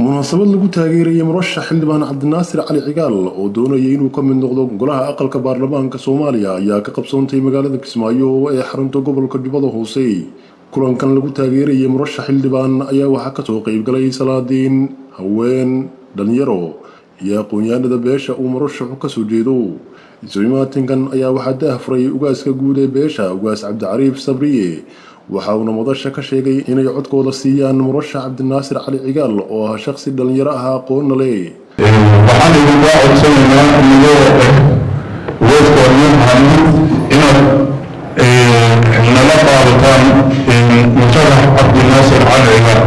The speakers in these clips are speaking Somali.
munaasabad lagu taageerayay murashax xildhibaan Cabdinaasir Cali Cigaal oo doonayay inuu ka mid noqdo golaha aqalka baarlamaanka Soomaaliya ayaa ka qabsoontay magaalada Kismaayo ee xarunta gobolka Jubbada Hoose. kulankan lagu taageerayay murashax xildhibaan ayaa waxaa ka soo qayb galay salaadiin, haween, dhalinyaro iyo aqoonyahanada beesha uu murashaxu ka soo jeedo. Ismaatinkan ayaa waxaa daahfuray ugaaska guud ee beesha ugaas Cabdicariif Sabriye waxa uu madasha ka sheegay inay codkooda siiyaan murashax Cabdinaasir Cali Cigaal oo ah shakhsi dhalinyaro ah aqoon leh. waxaan idin codsanaynaa nala qaadataan murashax Cabdinaasir Cali Cigaal.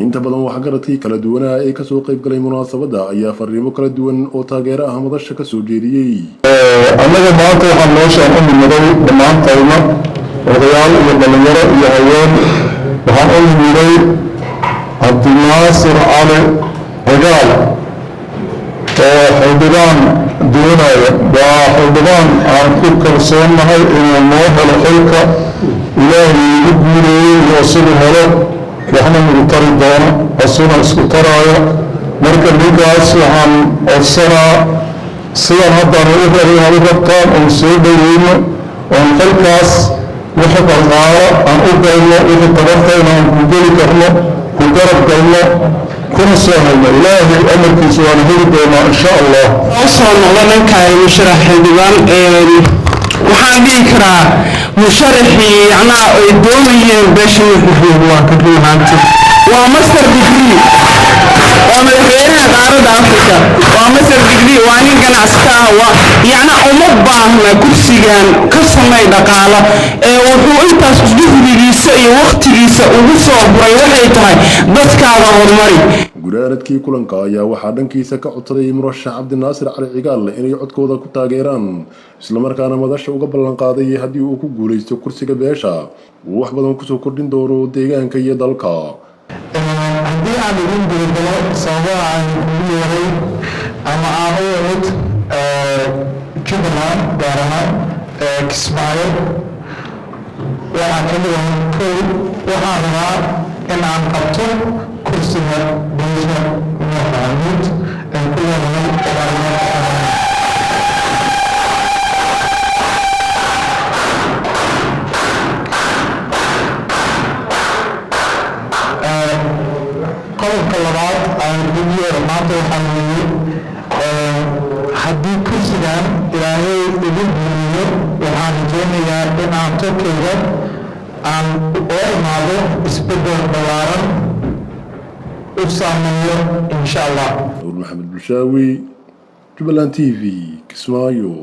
inta badan waxgaradkii kala duwanaa ee kasoo qayb galay munaasabada ayaa fariimo kala duwan oo taageero ah madasha ka soo jeediyay. annaga maanta waxaan meeshaan u nimiday dhammaantayna odayaal iyo dhalinyaro iyo haween waxaan u nimiday Cabdinaasir Cali Cigaal oo xildhibaan doonaya. waa xildhibaan aan ku kalsoonahay inuu noo helo xilka ilaahay igu guuleeyey iyo siduu helo waxna nagu tari doono asuna isku taraayo. marka ninkaas waxaan codsanaa sidan haddaan u rabay hadu rabtaan oon soo dhaweyno oon xilkaas wixii qalqaalo aan u galno wixii tabartayna aan ku geli karno ku garab galno kuna soo helno ilaahay amarkiisa waana heli doonaa insha allah. soo noqdo ninkaan musharax xildhibaan waxaan dhihi karaa musharaxii yacnaa ay doonayeen beesha maxamed waa ka ruuxaanti waa master degree waa madaxweynaha qaaradda Afrika waa master degree waa nin ganacsata ah waa yacnaa uma baahna kursigan ka samay dhaqaalo wuxuu intaas juhdigiisa iyo waqtigiisa ugu soo huray waxay tahay dadkaaga horumari. gudaaradkii kulanka ayaa waxaa dhankiisa ka codsaday murashax Cabdinaasir Cali Cigaal inay codkooda ku taageeraan isla markaana madasha uga ballan qaaday haddii uu ku guuleysto kursiga beesha uu wax badan kusoo kordhin doono deegaanka iyo dalka. haddii aan idin dirgalo sababaha aan ugu yeeray ama aan u imid Jubbaland gaar ahaan Kismaayo waxaan ka leeyahay kow waxaan rabaa in aan qabto kursiga beesha maxamuud ee ku leedahay qodobka labaad aan ugu yeero maanta waxaan leeyahay haddii kursigan ilaahay igu guuleeyo waxaan rajaynayaa in aan tokeyga aan oo imaado isbedel ballaaran u saameeyo insha allah. Maxamed Bulshaawi, Jubaland TV, Kismaayo.